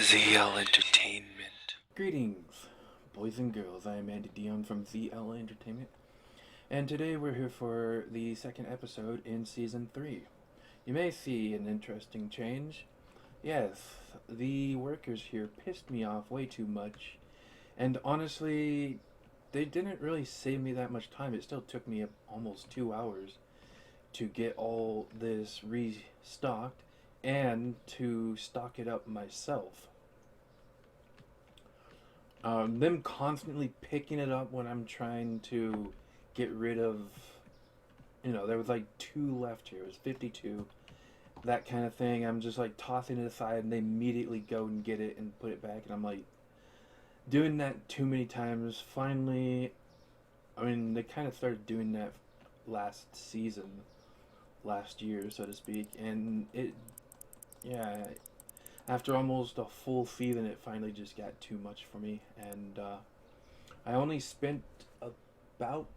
ZL Entertainment. Greetings, boys and girls. I am Andy Dion from ZL Entertainment, and today we're here for the second episode in Season 3. You may see an interesting change. Yes, the workers here pissed me off way too much, and honestly, they didn't really save me that much time. It still took me almost 2 hours to get all this restocked and to stock it up myself. Them constantly picking it up when I'm trying to get rid of, there was like two left here. It was 52, that kind of thing. I'm just like tossing it aside, and they immediately go and get it and put it back, and I'm like doing that too many times. Finally, they kind of started doing that last season, last year, so to speak, and yeah, after almost a full season, it finally just got too much for me, and I only spent about.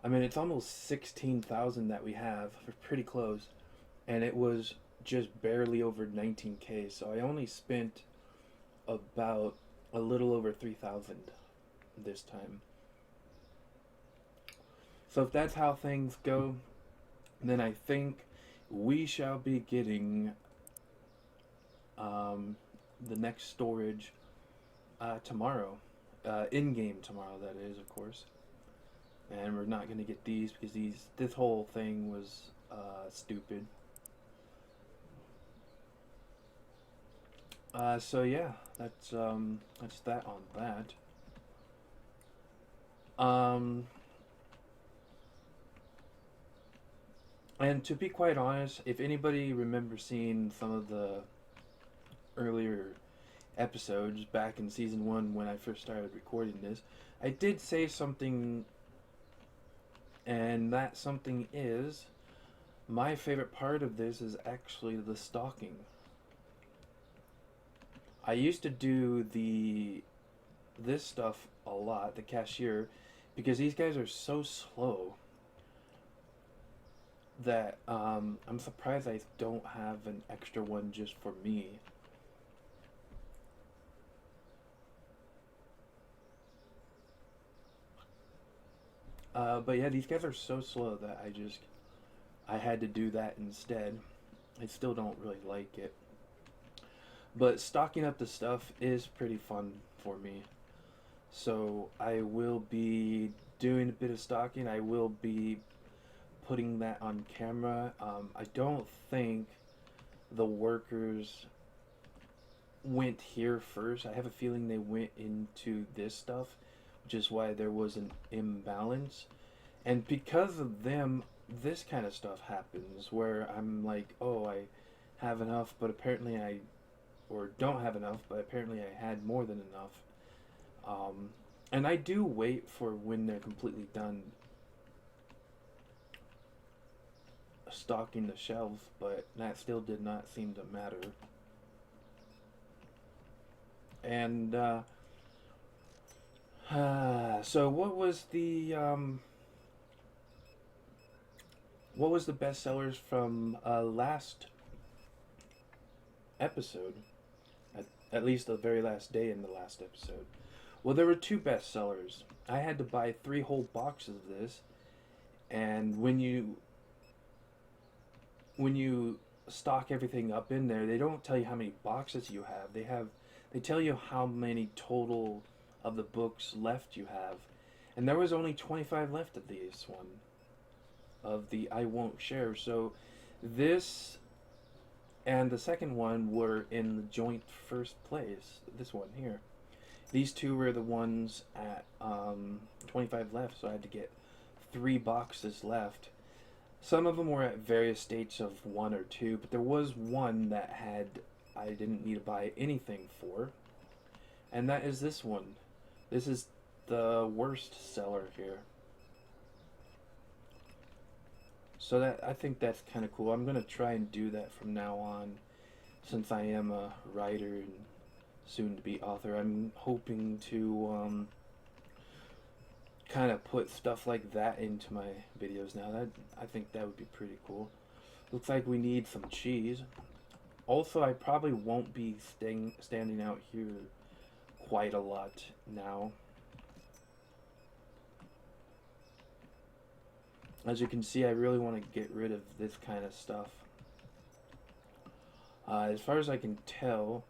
It's almost 16,000 that we have. We're pretty close, and it was just barely over 19K. So I only spent about a little over 3,000 this time. So if that's how things go, then I think we shall be getting the next storage tomorrow, in game tomorrow. That is, of course. And we're not going to get these because this whole thing was stupid. So yeah, that's that on that. And to be quite honest, if anybody remembers seeing some of the earlier episodes back in season 1 when I first started recording this, I did say something, and that something is my favorite part of this is actually the stalking. I used to do this stuff a lot, the cashier, because these guys are so slow that I'm surprised I don't have an extra one just for me. But yeah, these guys are so slow that I had to do that instead. I still don't really like it. But stocking up the stuff is pretty fun for me. So I will be doing a bit of stocking. I will be putting that on camera. I don't think the workers went here first. I have a feeling they went into this stuff, which is why there was an imbalance. And because of them, this kind of stuff happens where I'm like, oh, I have enough, but apparently or don't have enough, but apparently I had more than enough. And I do wait for when they're completely done stocking the shelves, but that still did not seem to matter. And so what was the best sellers from last episode? At least the very last day in the last episode. Well, there were two best sellers. I had to buy 3 whole boxes of this, and when you stock everything up in there, they don't tell you how many boxes you have. They tell you how many total of the books left you have. And there was only 25 left of this one, of the I Won't Share. So this and the second one were in the joint first place. This one here. These two were the ones at 25 left, so I had to get 3 boxes left. Some of them were at various states of 1 or 2, but there was one that I didn't need to buy anything for, and that is this one. This is the worst seller here. So I think that's kind of cool. I'm gonna try and do that from now on, since I am a writer and soon to be author. I'm hoping to kind of put stuff like that into my videos now. I think that would be pretty cool. Looks like we need some cheese. Also, I probably won't be standing out here quite a lot now. As you can see, I really want to get rid of this kind of stuff. As far as I can tell,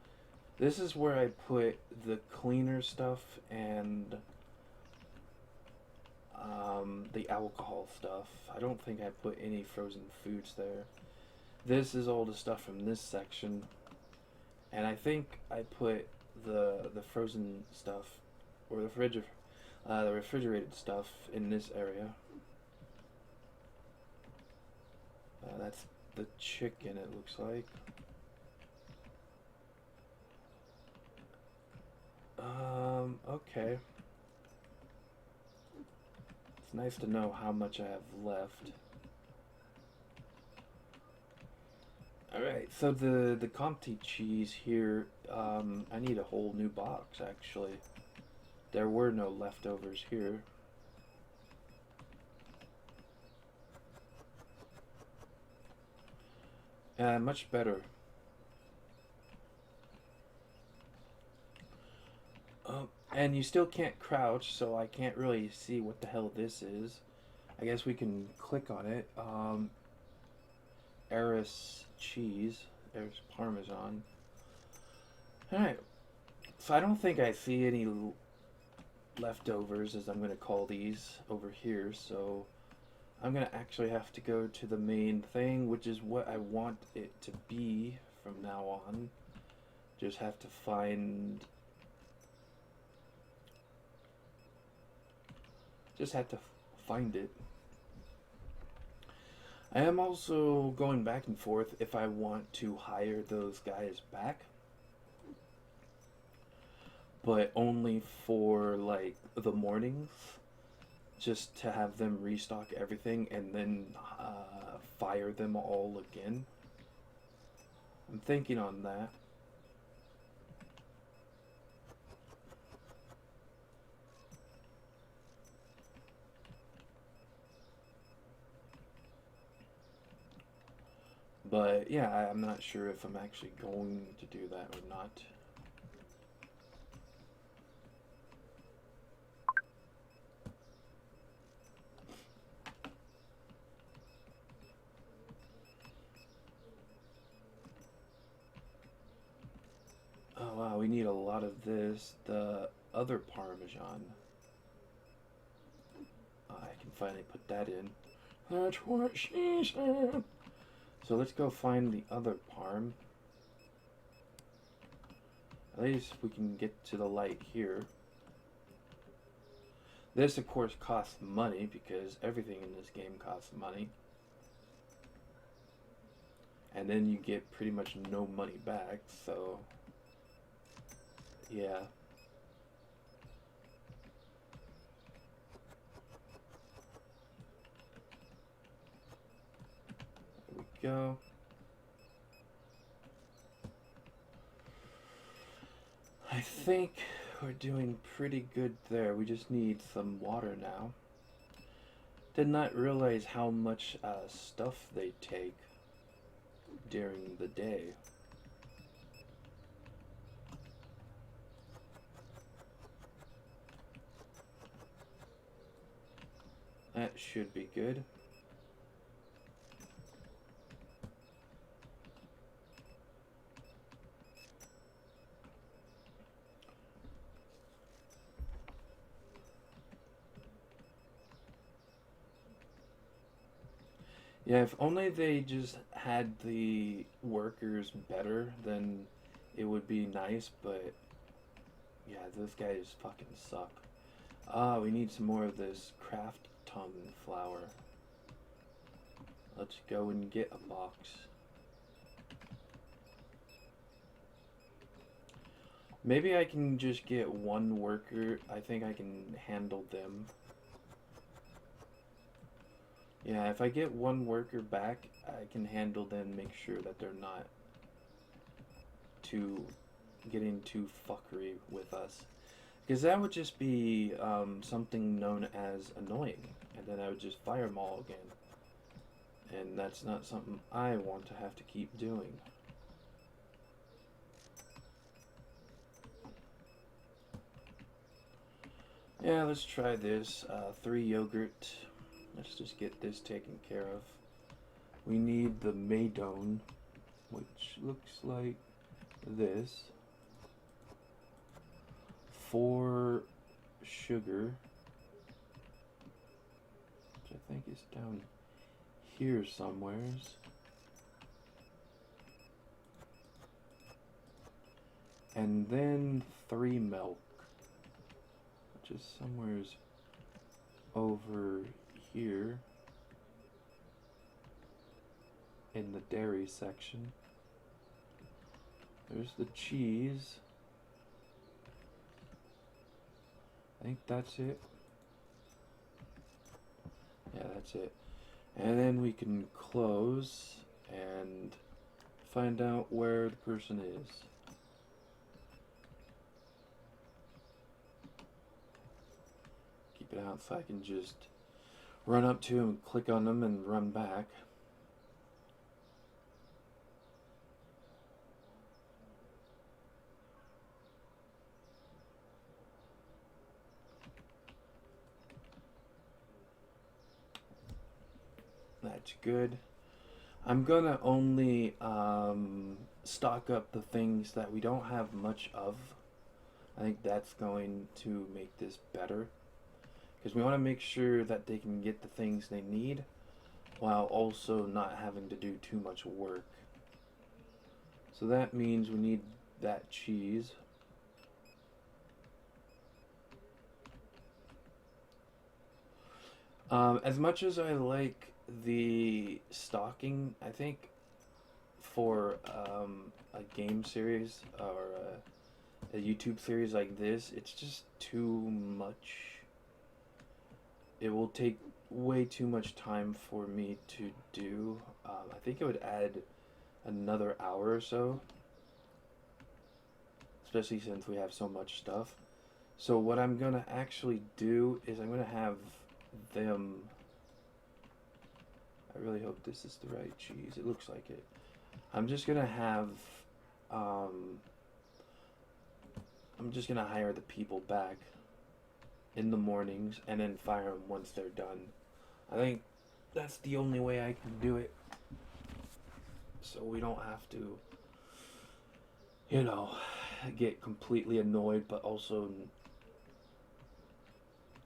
this is where I put the cleaner stuff and the alcohol stuff. I don't think I put any frozen foods there. This is all the stuff from this section, and I think I put the frozen stuff or the refrigerated stuff in this area. That's the chicken, it looks like. Okay. It's nice to know how much I have left. Alright, so the Comté cheese here, I need a whole new box, actually. There were no leftovers here. Much better. And you still can't crouch, so I can't really see what the hell this is. I guess we can click on it. Eris cheese. Eris Parmesan. Alright. So I don't think I see any leftovers, as I'm going to call these, over here. So I'm going to actually have to go to the main thing, which is what I want it to be from now on. Just have to find... Just have to find it. I am also going back and forth if I want to hire those guys back. But only for, like, the mornings. Just to have them restock everything and then fire them all again. I'm thinking on that. But yeah, I'm not sure if I'm actually going to do that or not. Oh wow, we need a lot of this. The other Parmesan. I can finally put that in. That's what she said. So let's go find the other parm. At least we can get to the light here. This, of course, costs money because everything in this game costs money. And then you get pretty much no money back, so... yeah. Go. I think we're doing pretty good there. We just need some water now. Did not realize how much stuff they take during the day. That should be good. Yeah, if only they just had the workers better, then it would be nice, but yeah, those guys fucking suck. We need some more of this craft tongue flour. Let's go and get a box. Maybe I can just get one worker. I think I can handle them. Yeah, if I get one worker back, I can handle them, make sure that they're not getting too fuckery with us. Because that would just be something known as annoying. And then I would just fire them all again. And that's not something I want to have to keep doing. Yeah, let's try this. 3 yogurt. Let's just get this taken care of. We need the Maydone, which looks like this. 4 sugar, which I think is down here somewheres. And then 3 milk, which is somewheres over here in the dairy section. There's the cheese. I think that's it. Yeah, that's it. And then we can close and find out where the person is. Keep it out so I can just run up to him, click on them, and run back. That's good. I'm gonna only stock up the things that we don't have much of. I think that's going to make this better. Because we want to make sure that they can get the things they need while also not having to do too much work. So that means we need that cheese. As much as I like the stocking, I think for a game series or a YouTube series like this, it's just too much. It will take way too much time for me to do. I think it would add another hour or so, especially since we have so much stuff. So what I'm gonna actually do is I'm gonna have them. I really hope this is the right cheese. It looks like it. I'm just gonna have. I'm just gonna hire the people back in the mornings and then fire them once they're done. I think that's the only way I can do it. So we don't have to, you know, get completely annoyed, but also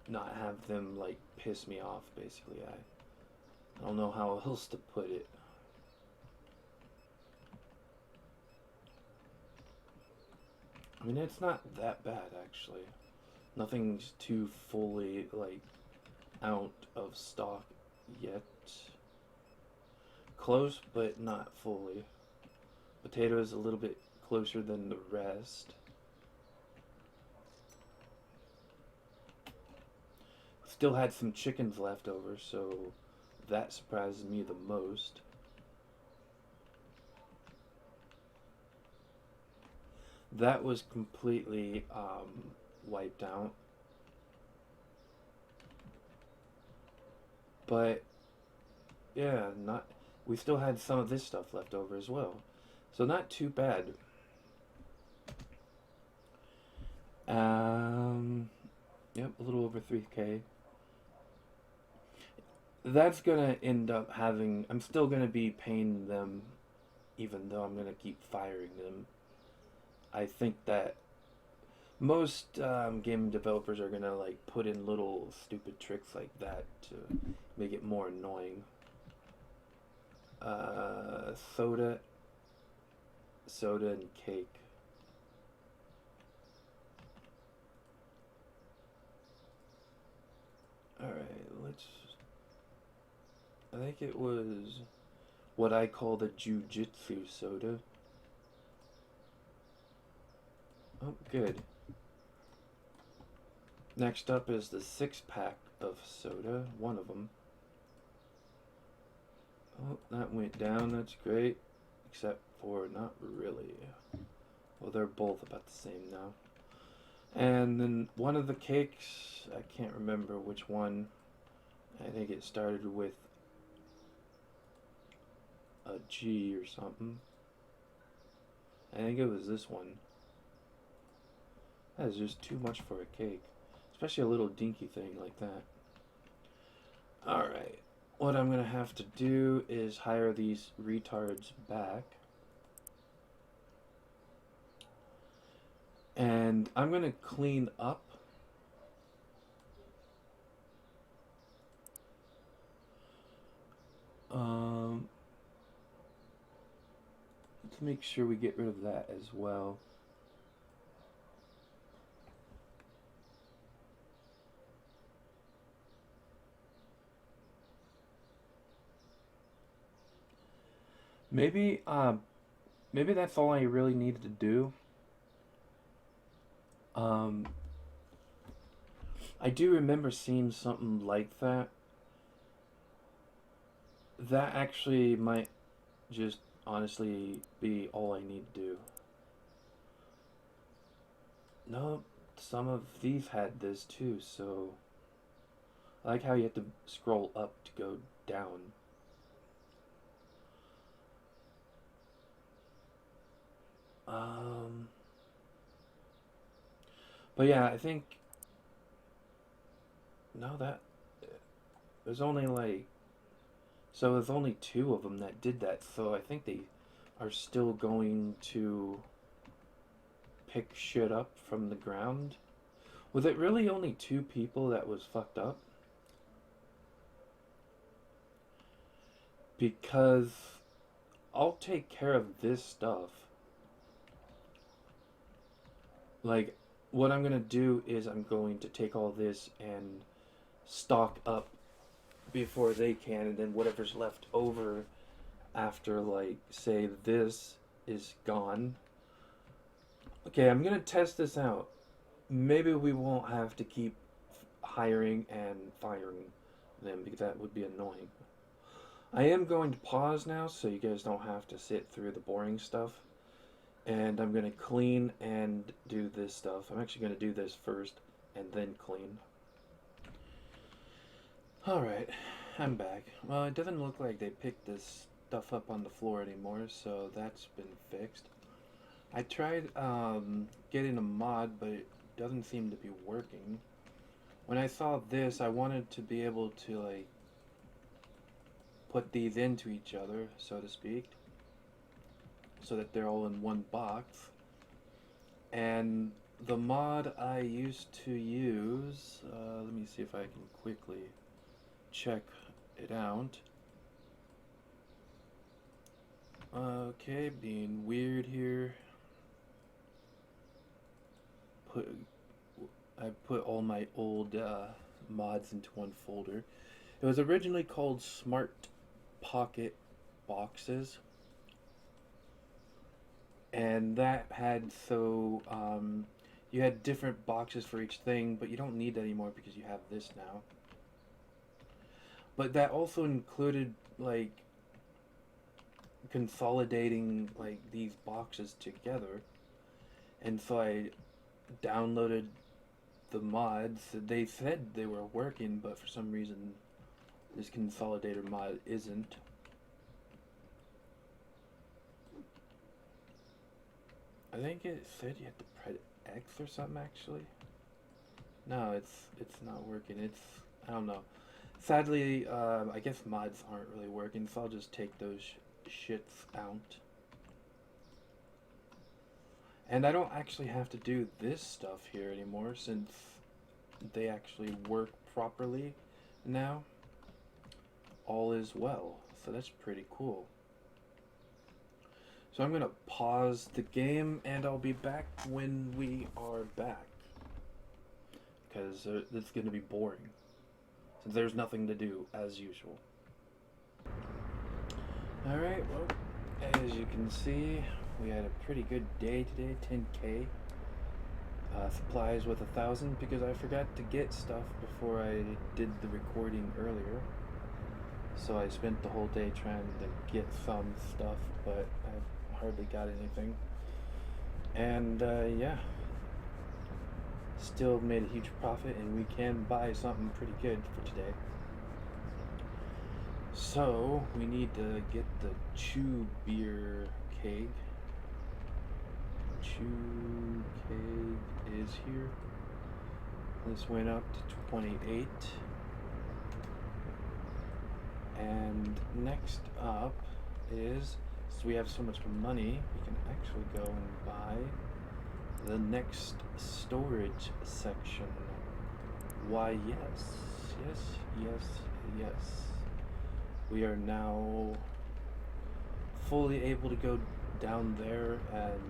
not have them like piss me off. Basically, I don't know how else to put it. I mean, it's not that bad actually. Nothing's too fully like out of stock yet. Close, but not fully. Potato is a little bit closer than the rest. Still had some chickens left over, so that surprises me the most. That was completely wiped out. But yeah, not we still had some of this stuff left over as well. So not too bad. Yep, a little over 3K. That's gonna end up having I'm still gonna be paying them even though I'm gonna keep firing them. I think that most game developers are gonna like put in little stupid tricks like that to make it more annoying. Soda and cake. Alright, let's... I think it was what I call the jujitsu soda. Oh, good. Next up is the 6-pack of soda, one of them. Oh, that went down, that's great. Except for not really. Well, they're both about the same now. And then one of the cakes, I can't remember which one. I think it started with a G or something. I think it was this one. That is just too much for a cake. especially a little dinky thing like that. Alright, what I'm gonna have to do is hire these retards back. And I'm gonna clean up. Let's make sure we get rid of that as well. Maybe, maybe that's all I really needed to do. I do remember seeing something like that. That actually might just honestly be all I need to do. No, some of these had this too, so I like how you have to scroll up to go down. But yeah, I think no, that there's only like so there's only two of them that did that. So I think they are still going to pick shit up from the ground. Was it really only two people that was fucked up? Because I'll take care of this stuff. Like, what I'm gonna do is I'm going to take all this and stock up before they can, and then whatever's left over after, like, say this is gone. Okay, I'm gonna test this out. Maybe we won't have to keep hiring and firing them because that would be annoying. I am going to pause now so you guys don't have to sit through the boring stuff. And I'm going to clean and do this stuff. I'm actually going to do this first and then clean. Alright, I'm back. Well, it doesn't look like they picked this stuff up on the floor anymore, so that's been fixed. I tried getting a mod, but it doesn't seem to be working. When I saw this, I wanted to be able to, like, put these into each other, so to speak, so that they're all in one box. And the mod I used to use, let me see if I can quickly check it out. Okay, being weird here. I put all my old mods into one folder. It was originally called Smart Pocket Boxes. And that had you had different boxes for each thing, but you don't need that anymore because you have this now. But that also included, like, consolidating, like, these boxes together. And so I downloaded the mods. They said they were working, but for some reason this consolidator mod isn't. I think it said you had to press X or something, actually. No, it's not working. I don't know. Sadly, I guess mods aren't really working, so I'll just take those shits out. And I don't actually have to do this stuff here anymore since they actually work properly now. All is well, so that's pretty cool. So I'm going to pause the game and I'll be back when we are back. Because it's going to be boring. Since there's nothing to do, as usual. Alright, well, as you can see, we had a pretty good day today, 10k. Supplies with 1,000 because I forgot to get stuff before I did the recording earlier. So I spent the whole day trying to get some stuff, but I hardly got anything. And yeah, still made a huge profit, and we can buy something pretty good for today. So we need to get the Chew beer keg. Chew keg is here. This went up to 28. And next up is, so we have so much money, we can actually go and buy the next storage section. Why, yes, yes, yes, yes. We are now fully able to go down there, and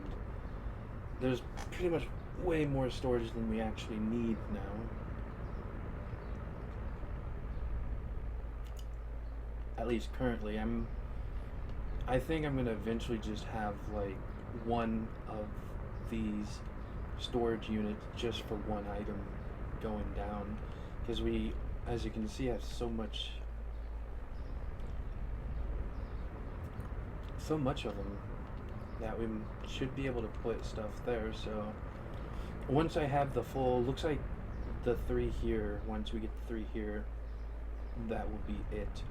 there's pretty much way more storage than we actually need now. At least currently. I think I'm gonna eventually just have like one of these storage units just for one item going down, because we, as you can see, have so much of them that we should be able to put stuff there. So once I have the full, looks like the 3 here, once we get the 3 here, that will be it.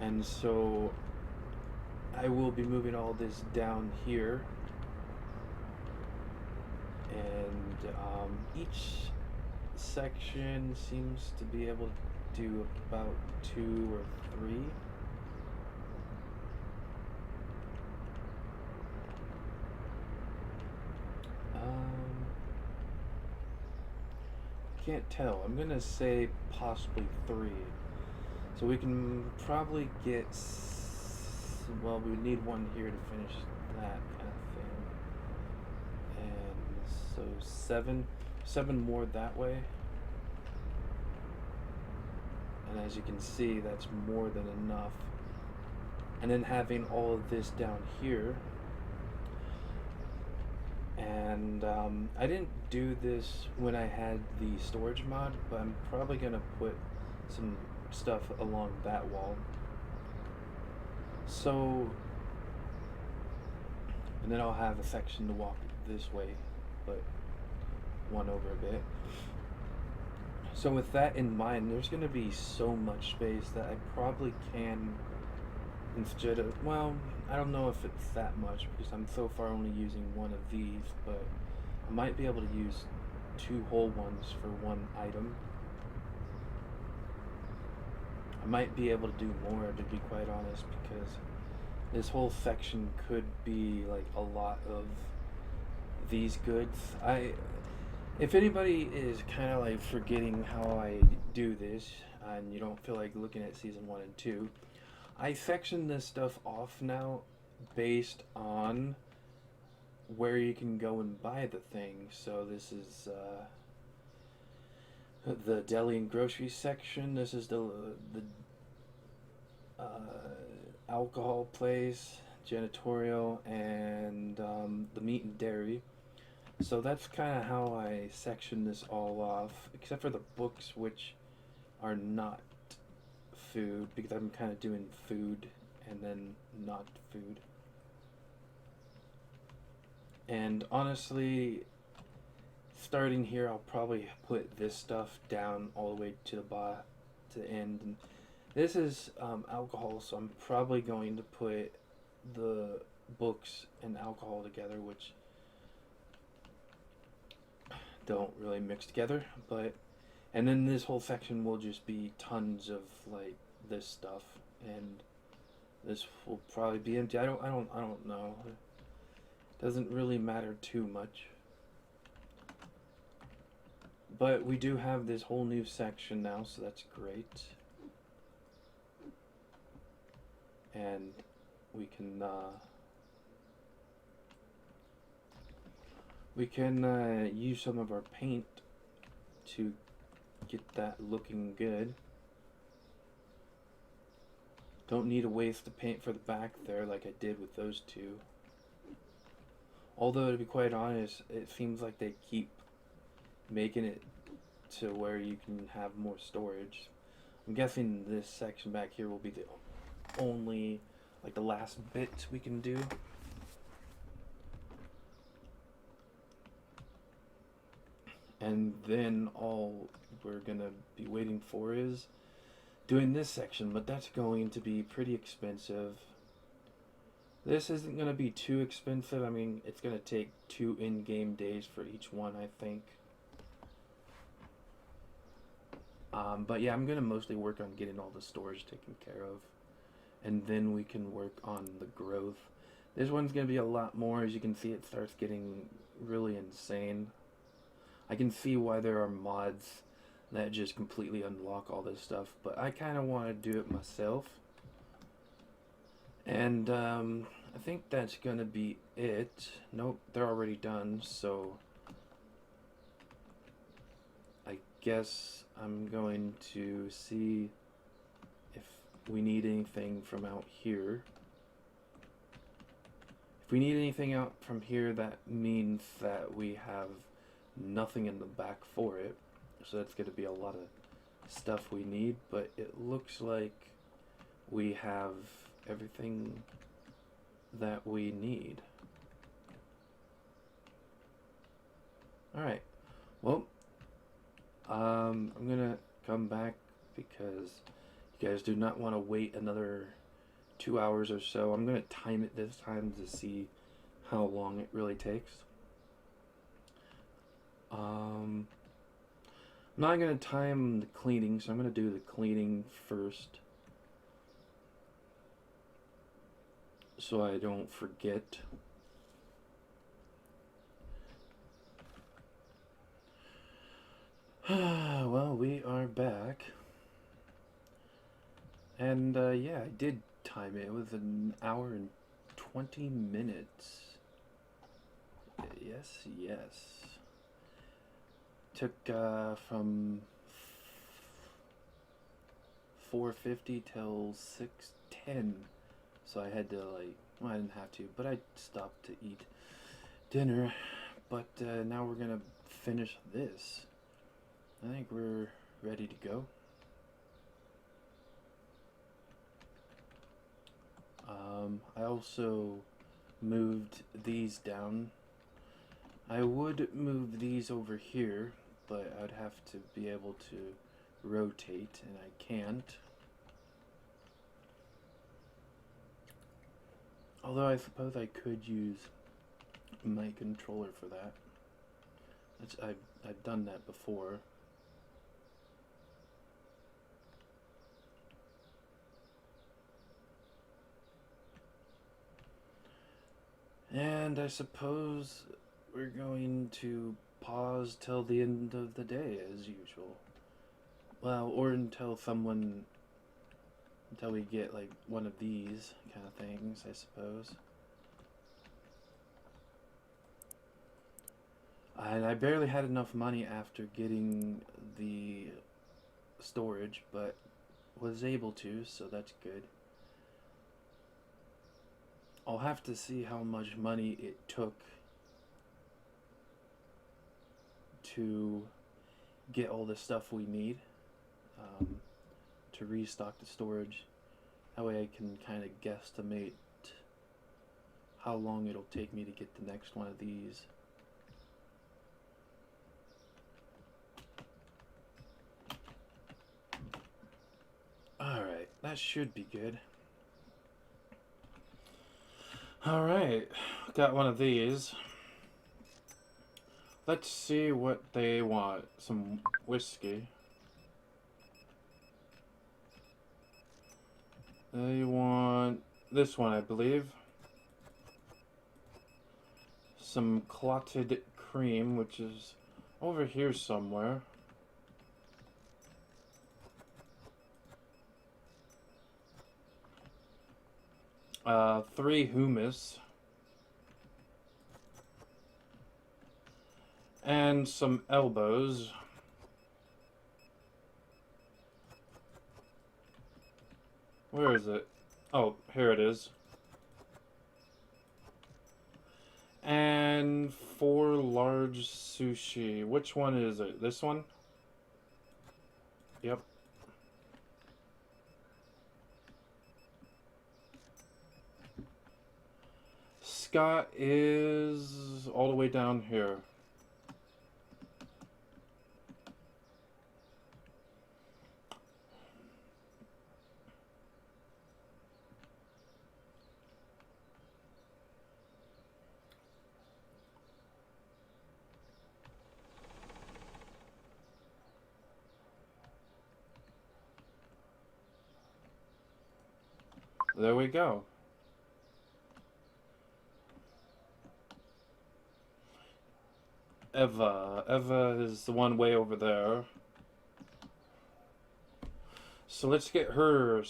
And so I will be moving all this down here, and each section seems to be able to do about 2 or 3. Can't tell. I'm gonna say possibly 3. So we can probably get, well, we would need one here to finish that kind of thing. And so 7 more that way. And as you can see, that's more than enough. And then having all of this down here. And I didn't do this when I had the storage mod, but I'm probably gonna put some stuff along that wall. So, and then I'll have a section to walk this way, but one over a bit. So with that in mind, there's going to be so much space that I probably can, instead of, well, I don't know if it's that much because I'm so far only using one of these, but I might be able to use 2 whole ones for one item. I might be able to do more, to be quite honest, because this whole section could be like a lot of these goods. If anybody is kind of like forgetting how I do this, and you don't feel like looking at season 1 and 2, I section this stuff off now based on where you can go and buy the things. So this is the deli and grocery section. This is the alcohol place, janitorial, and the meat and dairy. So that's kind of how I section this all off, except for the books, which are not food, because I'm kind of doing food and then not food. And honestly, starting here, I'll probably put this stuff down all the way to the end. And this is alcohol, so I'm probably going to put the books and alcohol together, which don't really mix together. But and then this whole section will just be tons of like this stuff, and this will probably be empty. I don't know. It doesn't really matter too much. But we do have this whole new section now, so that's great. And we can use some of our paint to get that looking good. Don't need to waste the paint for the back there like I did with those 2. Although, to be quite honest, it seems like they keep making it to where you can have more storage. I'm guessing this section back here will be the only, like, the last bit we can do. And then all we're gonna be waiting for is doing this section, but that's going to be pretty expensive. This isn't going to be too expensive. I mean, it's going to take 2 in-game days for each one, I think. But yeah, I'm gonna mostly work on getting all the storage taken care of, and then we can work on the growth. This one's gonna be a lot more. As you can see, it starts getting really insane. I can see why there are mods that just completely unlock all this stuff, but I kind of want to do it myself. And I think that's gonna be it. Nope, they're already done, so I guess I'm going to see if we need anything from out here. If we need anything out from here, that means that we have nothing in the back for it. So that's going to be a lot of stuff we need, but it looks like we have everything that we need. Alright, well, I'm gonna come back because you guys do not want to wait another 2 hours or so. I'm gonna time it this time to see how long it really takes. I'm not gonna time the cleaning, so I'm gonna do the cleaning first, so I don't forget. Well, we are back. And yeah, I did time it. It was an hour and 20 minutes. Yes, yes. Took from 4:50 till 6:10. So I had to well, I didn't have to, but I stopped to eat dinner. But now we're gonna finish this. I think we're ready to go. I also moved these down. I would move these over here, but I'd have to be able to rotate, and I can't. Although I suppose I could use my controller for that. I've done that before. And I suppose we're going to pause till the end of the day as usual. Well, or until we get like one of these kind of things, I suppose. And I barely had enough money after getting the storage, but was able to, so that's good. I'll have to see how much money it took to get all the stuff we need to restock the storage. That way I can kind of guesstimate how long it'll take me to get the next one of these. Alright, that should be good. Alright, got one of these. Let's see what they want. Some whiskey. They want this one, I believe. Some clotted cream, which is over here somewhere. Three hummus. And some elbows. Where is it? Oh, here it is. And 4 large sushi. Which one is it? This one? Yep. Scott is all the way down here. There we go. Eva. Eva is the one way over there. So let's get her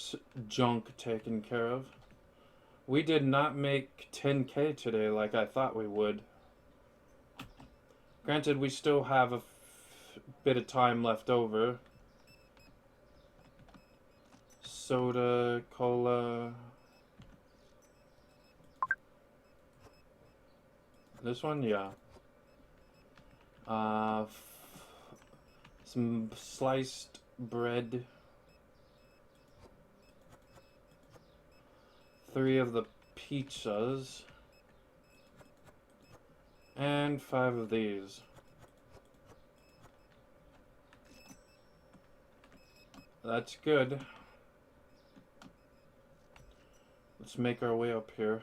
junk taken care of. We did not make 10K today like I thought we would. Granted, we still have a bit of time left over. Soda, cola. This one, yeah. Some sliced bread. 3 of the pizzas. And 5 of these. That's good. Let's make our way up here.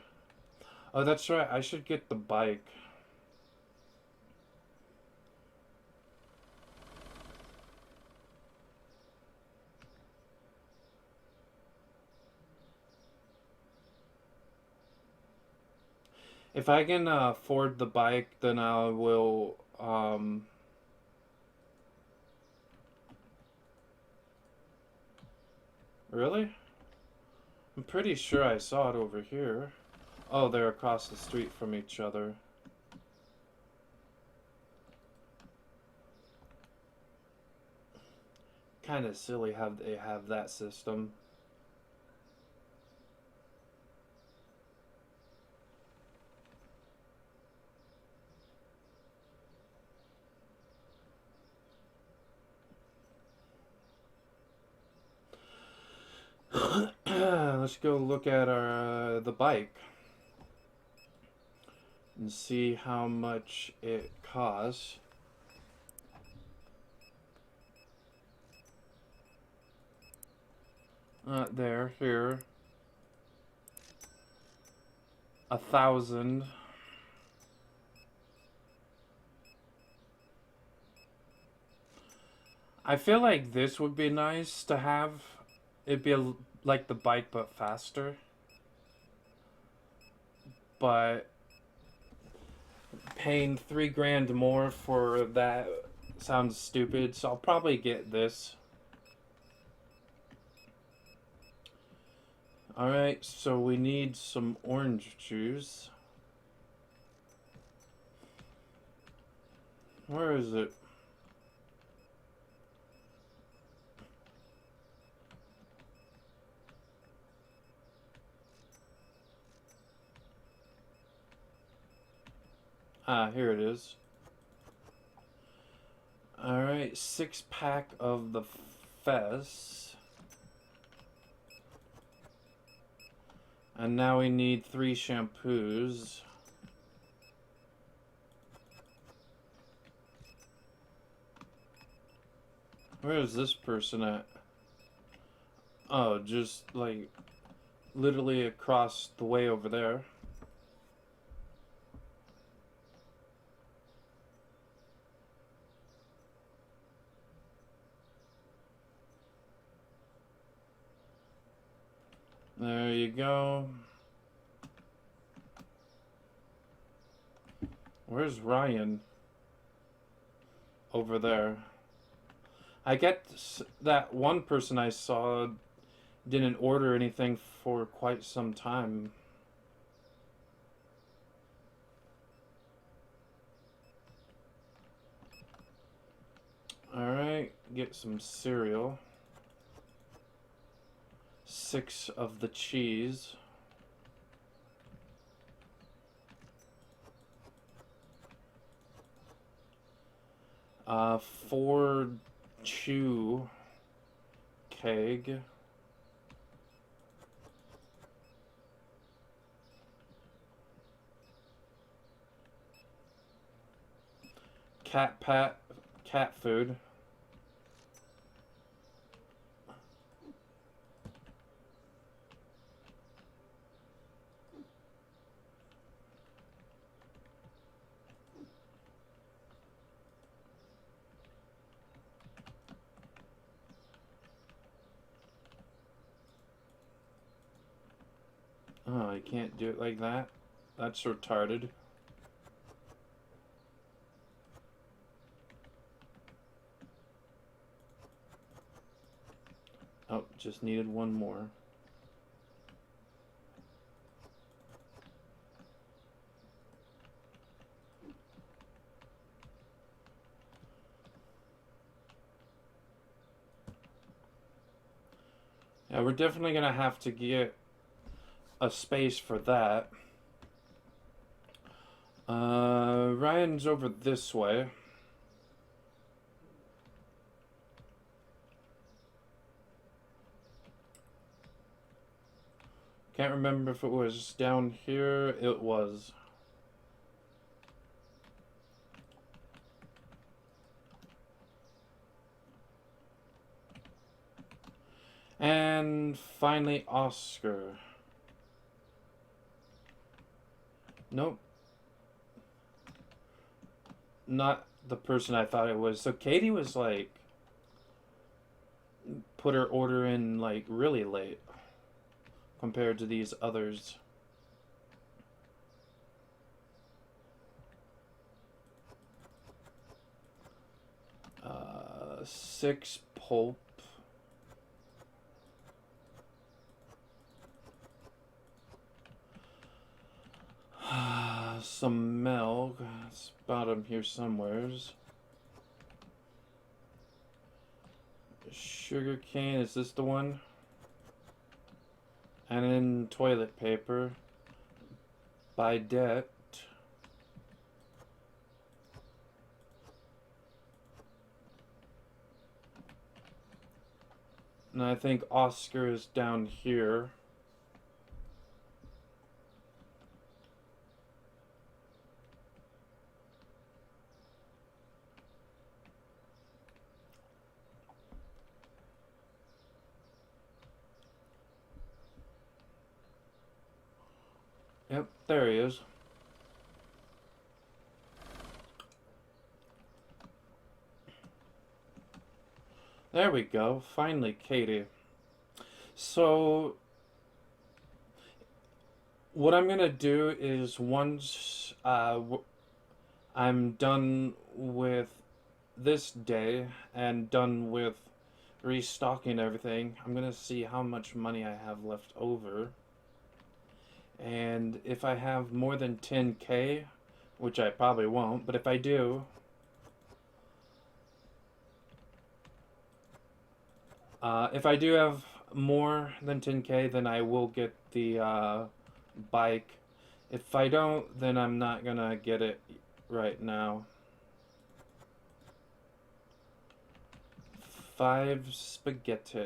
Oh, that's right. I should get the bike. If I can afford the bike, then I will, Really? I'm pretty sure I saw it over here. Oh, they're across the street from each other. Kind of silly how they have that system. Let's go look at our the bike and see how much it costs. Here. 1,000. I feel like this would be nice to have. It'd be like the bike but faster. But paying 3 grand more for that sounds stupid, so I'll probably get this. Alright, so we need some orange juice. Where is it? Ah, here it is. Alright, 6-pack of the Fess. And now we need 3 shampoos. Where is this person at? Oh, just like literally across the way over there. There you go. Where's Ryan? Over there. I get that one person I saw didn't order anything for quite some time. Alright, get some cereal. 6 of the cheese. Uh, 4 chew keg. Cat food. I can't do it like that. That's retarded. Oh, just needed one more. Yeah, we're definitely gonna have to get a space for that. Ryan's over this way. Can't remember if it was down here. It was. And finally, Oscar. Nope. Not the person I thought it was. So Katie was like, put her order in like really late compared to these others. Six pulp. Some milk. It's bottom here somewheres. Sugar cane, is this the one? And then toilet paper. Bidet. And I think Oscar is down here. Yep, there he is. There we go. Finally, Katie. So, what I'm gonna do is once I'm done with this day and done with restocking everything, I'm gonna see how much money I have left over. And if I have more than 10K, which I probably won't, but if I do, if I do have more than 10K, then I will get the bike. If I don't, then I'm not gonna get it right now. 5 spaghetti.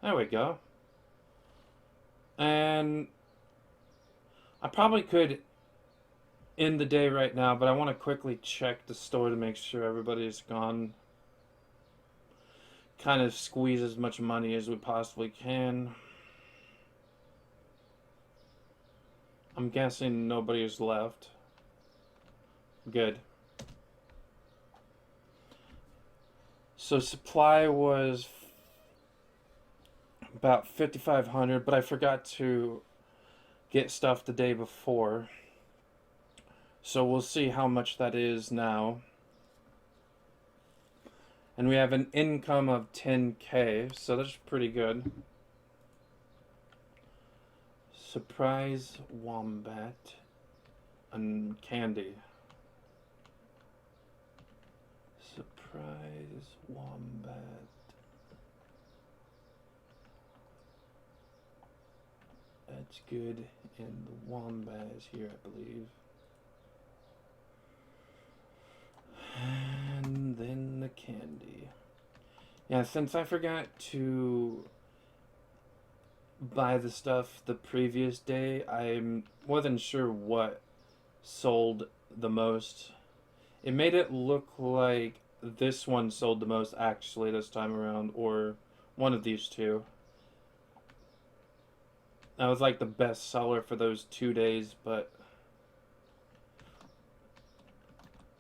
There we go. And I probably could end the day right now, but I want to quickly check the store to make sure everybody's gone. Kind of squeeze as much money as we possibly can. I'm guessing nobody's left. Good. So supply was about 5,500, but I forgot to get stuff the day before. So we'll see how much that is now. And we have an income of 10K, so that's pretty good. Surprise wombat and candy. Surprise wombat. That's good, and the wombat is here, I believe. And then the candy. Yeah, since I forgot to buy the stuff the previous day. I wasn't sure what sold the most. It made it look like this one sold the most actually this time around, or one of these two. That was like the best seller for those 2 days, but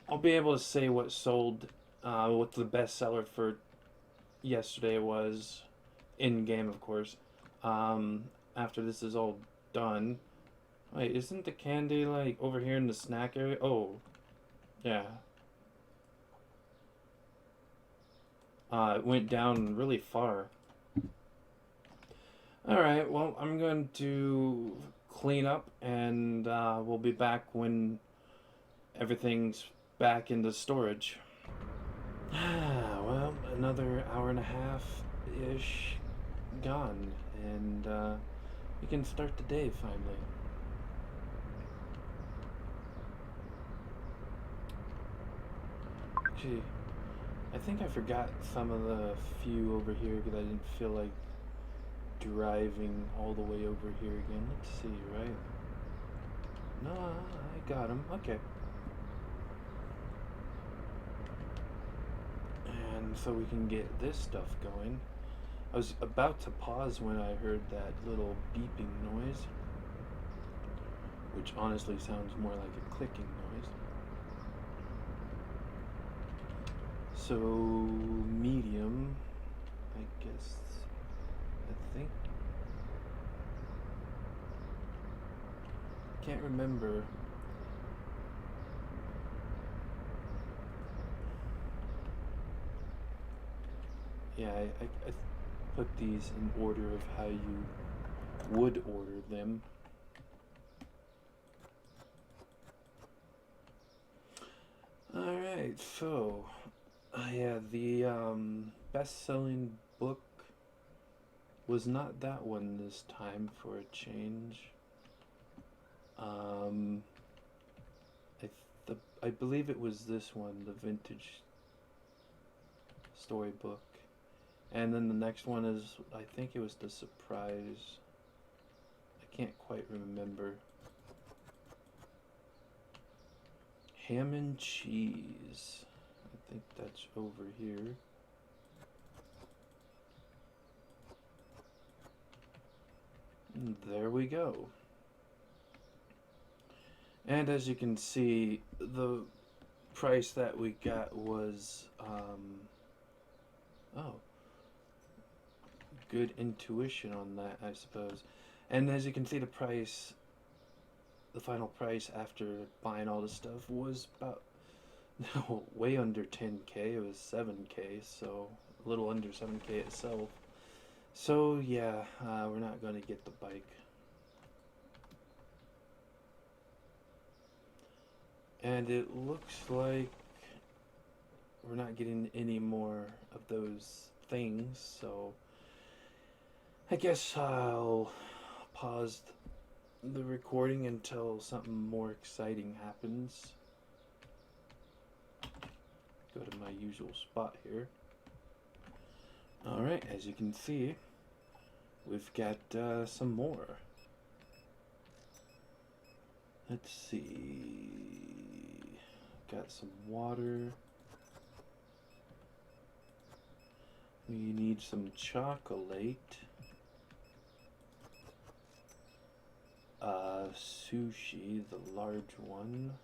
I'll be able to say what sold, what the best seller for yesterday was, in game, of course. Um, After this is all done. Wait, isn't the candy like over here in the snack area? Oh, yeah. It went down really far. Alright, well, I'm going to clean up and we'll be back when everything's back into storage. Well, another hour and a half ish gone, and we can start the day finally. Actually, I think I forgot some of the few over here because I didn't feel like driving all the way over here again. Let's see, right? No, I got them. Okay. And so we can get this stuff going. I was about to pause when I heard that little beeping noise, which honestly sounds more like a clicking noise. So, medium, I guess, I think. Can't remember. Yeah, I put these in order of how you would order them. Alright, so yeah, the best-selling book was not that one this time for a change. Um, I believe it was this one, the vintage storybook. And then the next one is, I think it was the surprise. I can't quite remember. Ham and cheese. I think that's over here. And there we go. And as you can see, the price that we got was, oh, good intuition on that, I suppose. And as you can see, the final price after buying all this stuff was about, no, way under 10K. It was 7K, so a little under 7K itself. So yeah, we're not going to get the bike. And it looks like we're not getting any more of those things, so I guess I'll pause the recording until something more exciting happens. Go to my usual spot here. Alright, as you can see, we've got some more. Let's see. Got some water. We need some chocolate. Sushi, the large one.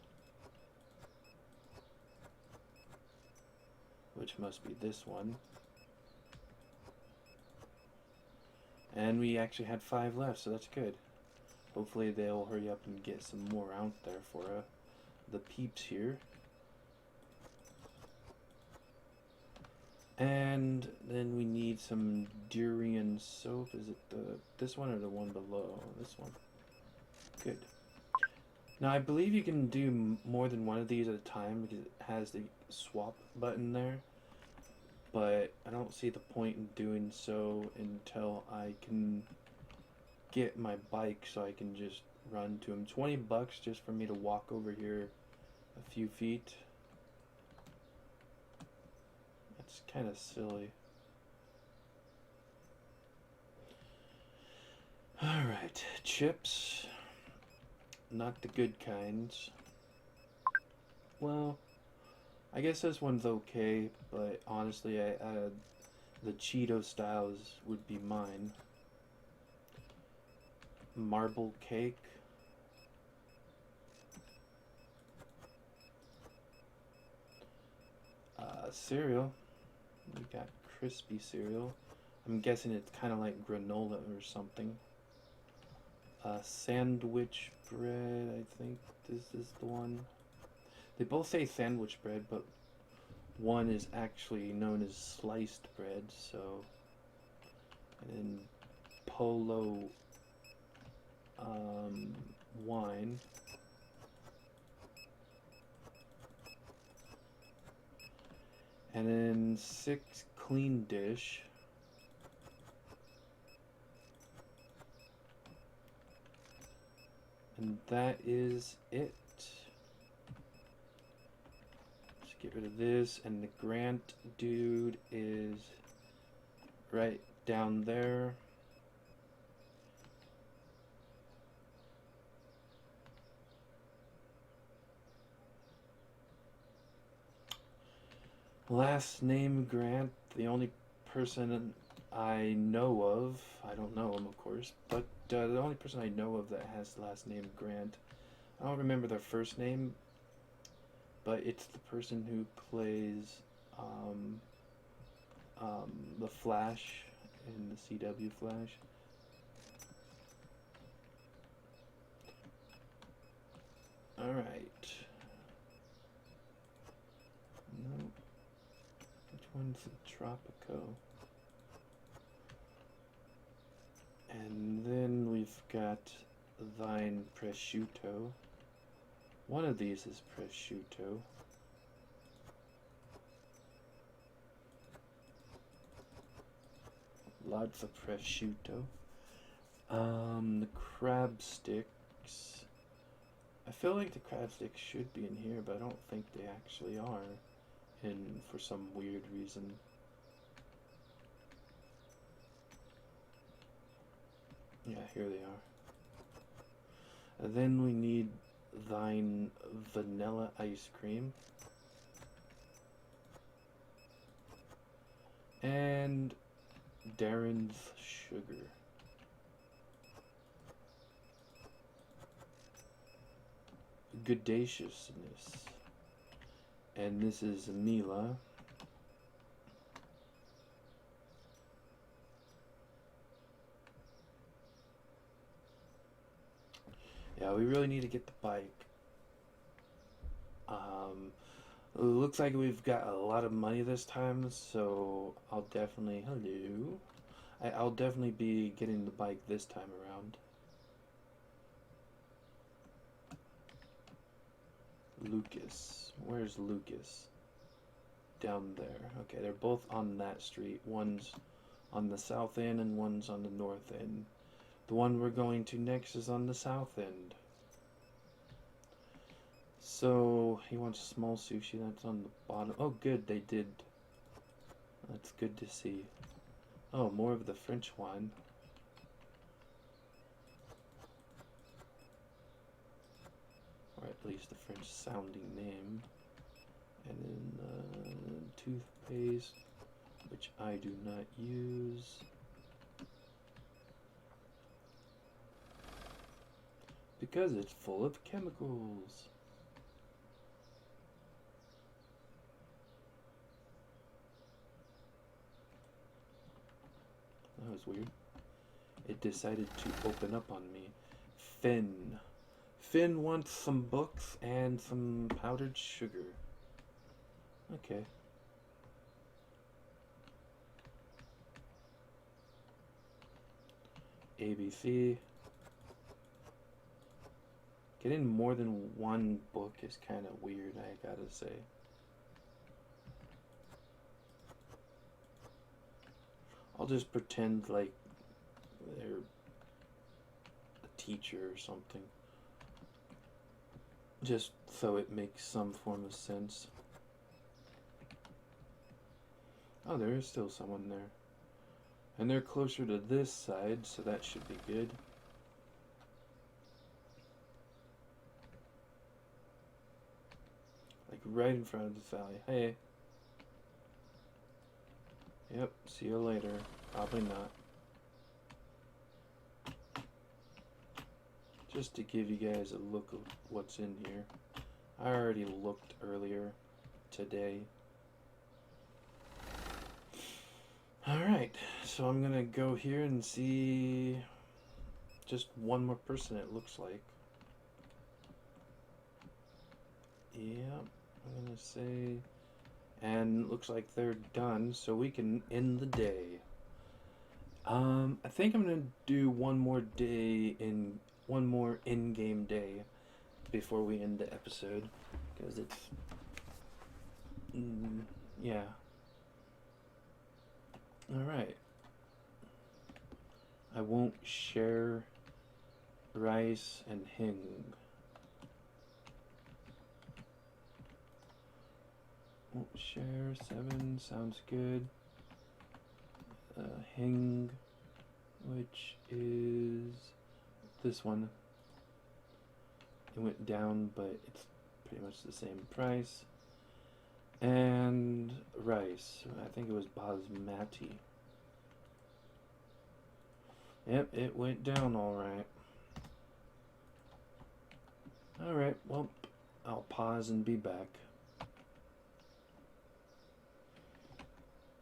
Which must be this one. And we actually had 5 left, so that's good. Hopefully they'll hurry up and get some more out there for the peeps here. And then we need some durian soap. Is it this one or the one below? This one. Good. Now I believe you can do more than one of these at a time because it has the swap button there. But I don't see the point in doing so until I can get my bike so I can just run to him. 20 bucks just for me to walk over here a few feet. That's kind of silly. Alright, chips. Not the good kinds. Well, I guess this one's okay, but honestly, the Cheeto styles would be mine. Marble cake. Cereal. We got crispy cereal. I'm guessing it's kind of like granola or something. Sandwich bread, I think this is the one. They both say sandwich bread, but one is actually known as sliced bread, so. And then Polo wine. And then 6 clean dish. And that is it. Let's get rid of this. And the Grant dude is right down there. Last name Grant, the only person I know of, I don't know him of course, but the only person I know of that has the last name Grant, I don't remember their first name, but it's the person who plays the Flash in the CW Flash. Alright. No. Which one's the Tropico? And then we've got Thine Prosciutto. One of these is prosciutto. Lots of prosciutto. The crab sticks. I feel like the crab sticks should be in here, but I don't think they actually are. And for some weird reason. Yeah, here they are. And then we need Thine vanilla ice cream. And Darren's sugar. Goodaciousness. And this is Mila. Yeah, we really need to get the bike. It looks like we've got a lot of money this time, so I'll definitely, hello. I'll definitely be getting the bike this time around. Lucas. Where's Lucas? Down there. Okay, they're both on that street. One's on the south end and one's on the north end. The one we're going to next is on the south end. So, he wants small sushi, that's on the bottom. Oh, good, they did. That's good to see. Oh, more of the French wine. Or at least the French sounding name. And then toothpaste, which I do not use. Because it's full of chemicals. That was weird. It decided to open up on me. Finn. Finn wants some books and some powdered sugar. Okay. ABC. Getting more than one book is kind of weird, I gotta say. I'll just pretend like they're a teacher or something. Just so it makes some form of sense. Oh, there is still someone there. And they're closer to this side, so that should be good. Like right in front of the valley. Hey. Yep, see you later. Probably not. Just to give you guys a look of what's in here. I already looked earlier today. Alright, so I'm gonna go here and see just one more person, it looks like. Yep, I'm gonna say, and looks like they're done, so we can end the day. I think I'm gonna do one more in-game day before we end the episode, because it's, yeah. Alright. I won't share rice and hing. Won't share 7 sounds good. Hing, which is this one. It went down, but it's pretty much the same price. And rice. I think it was basmati. Yep, it went down alright. Alright, well, I'll pause and be back.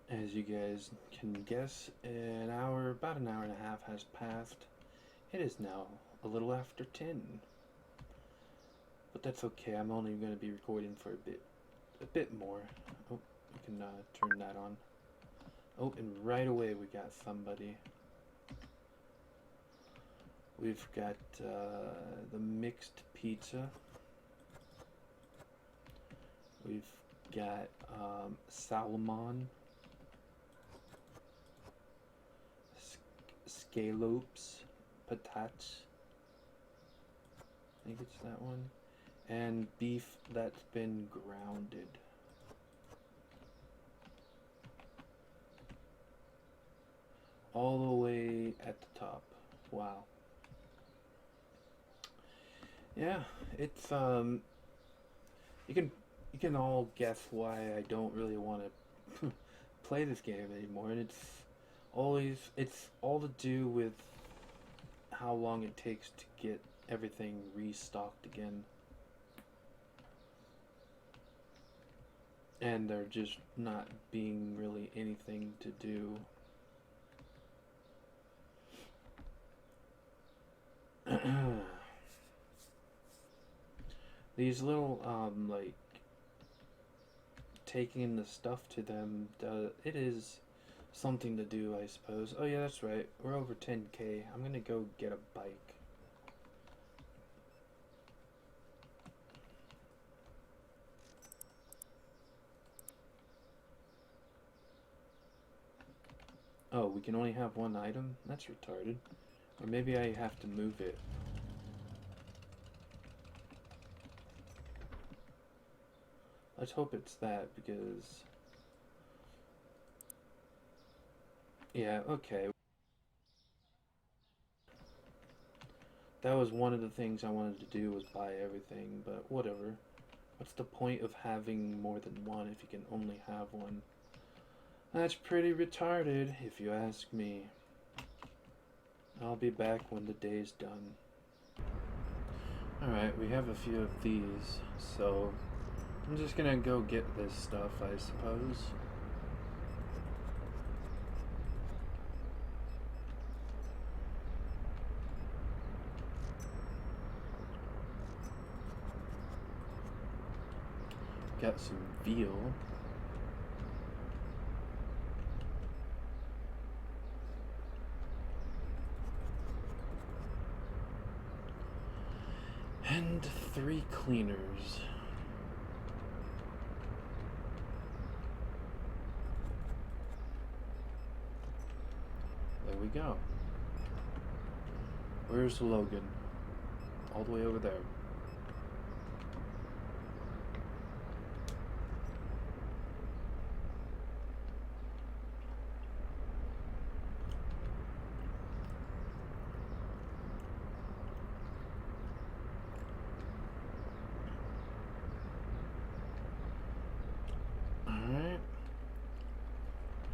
As you guys can guess, about an hour and a half has passed. It is now a little after 10. But that's okay, I'm only going to be recording for a bit more. Oh, you can turn that on. Oh, and right away we got somebody. We've got the mixed pizza. We've got salmon, scallops, patates. I think it's that one. And beef that's been grounded. All the way at the top. Wow. Yeah, it's you can all guess why I don't really want to play this game anymore, and it's all to do with how long it takes to get everything restocked again. And there just not being really anything to do. These little, like, taking the stuff to them, it is something to do, I suppose. Oh yeah, that's right. We're over 10K. I'm gonna go get a bike. Oh, we can only have one item? That's retarded. Or maybe I have to move it. Let's hope it's that, because... Yeah, okay. That was one of the things I wanted to do, was buy everything, but whatever. What's the point of having more than one if you can only have one? That's pretty retarded, if you ask me. I'll be back when the day's done. Alright, we have a few of these, so I'm just gonna go get this stuff, I suppose. Got some veal. And 3 cleaners. There we go. Where's Logan? All the way over there.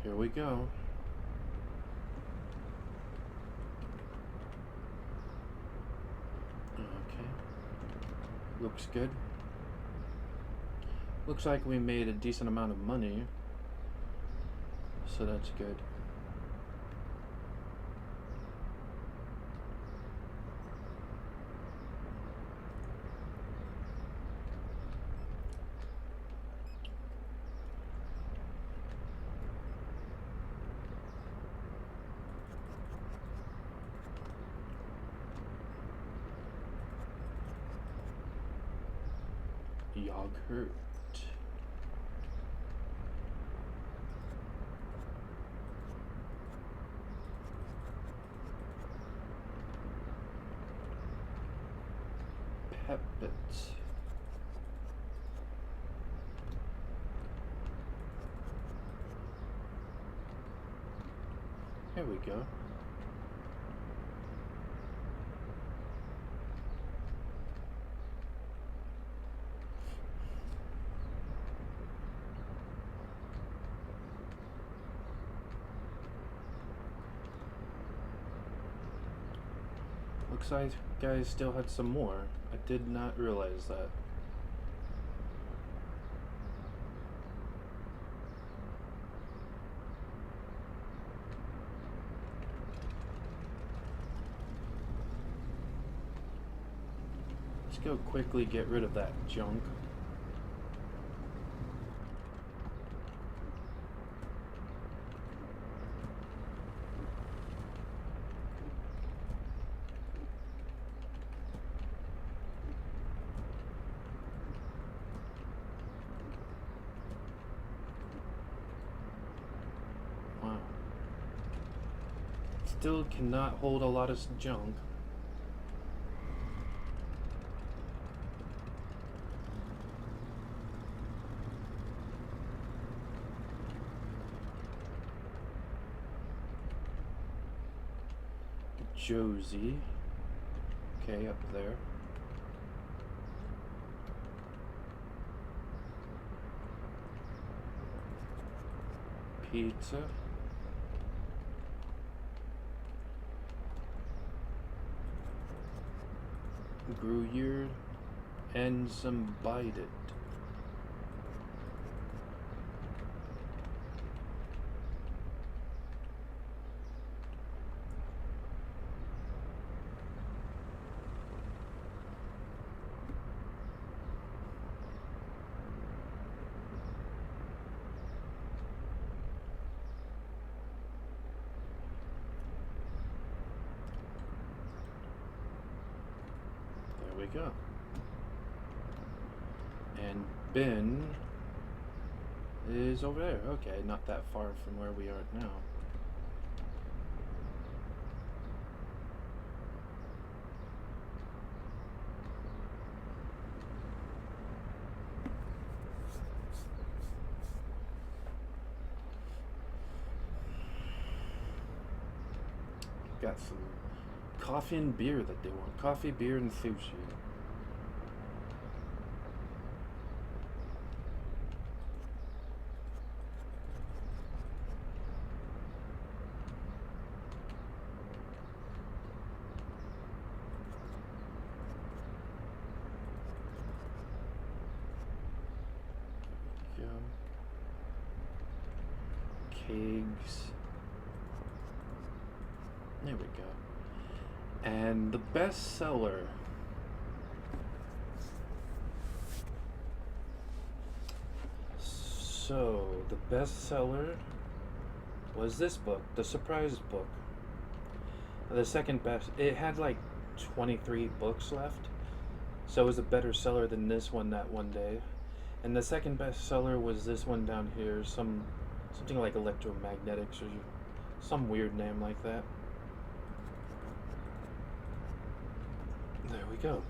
Here we go. Okay. Looks good. Looks like we made a decent amount of money. So that's good. Yogurt. Pepit. Here we go. Looks like guys still had some more. I did not realize that. Let's go quickly get rid of that junk. Wow. Still cannot hold a lot of junk. Josie. Okay, up there. Pizza. Gruyere. And some Bite It. There we go. And Ben is over there. Okay, not that far from where we are now. Got some coffee and beer that they want. Coffee, beer, and sushi. Kegs. There we go. And the best seller. So, the best seller was this book, The Surprise Book. The second best, it had like 23 books left. So it was a better seller than this one that one day. And the second best seller was this one down here, something like Electromagnetics or some weird name like that. There we go.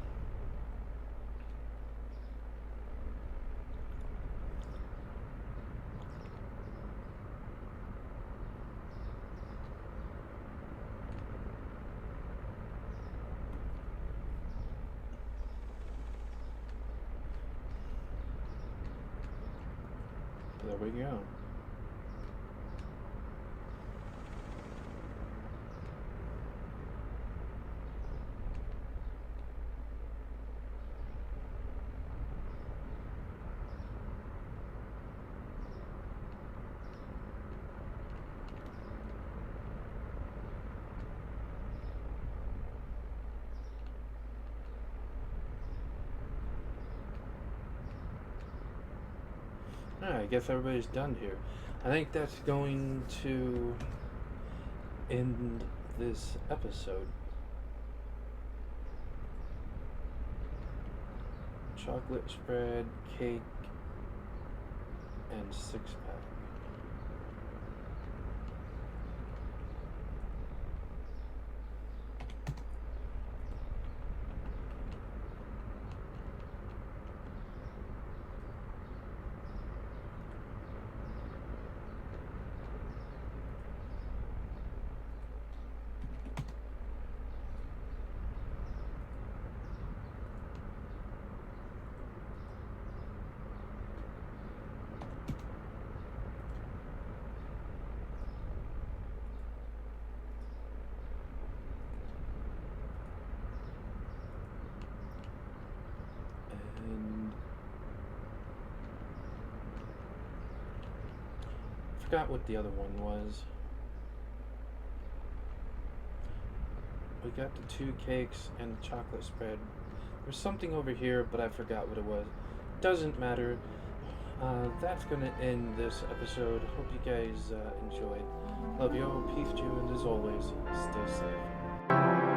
There we go. Alright, I guess everybody's done here. I think that's going to end this episode. Chocolate spread, cake, and 6-pack. And forgot what the other one was. We got the 2 cakes and the chocolate spread. There's something over here, but I forgot what it was. Doesn't matter. That's gonna end this episode. Hope you guys enjoyed. Love you all. Peace to you, and as always, stay safe.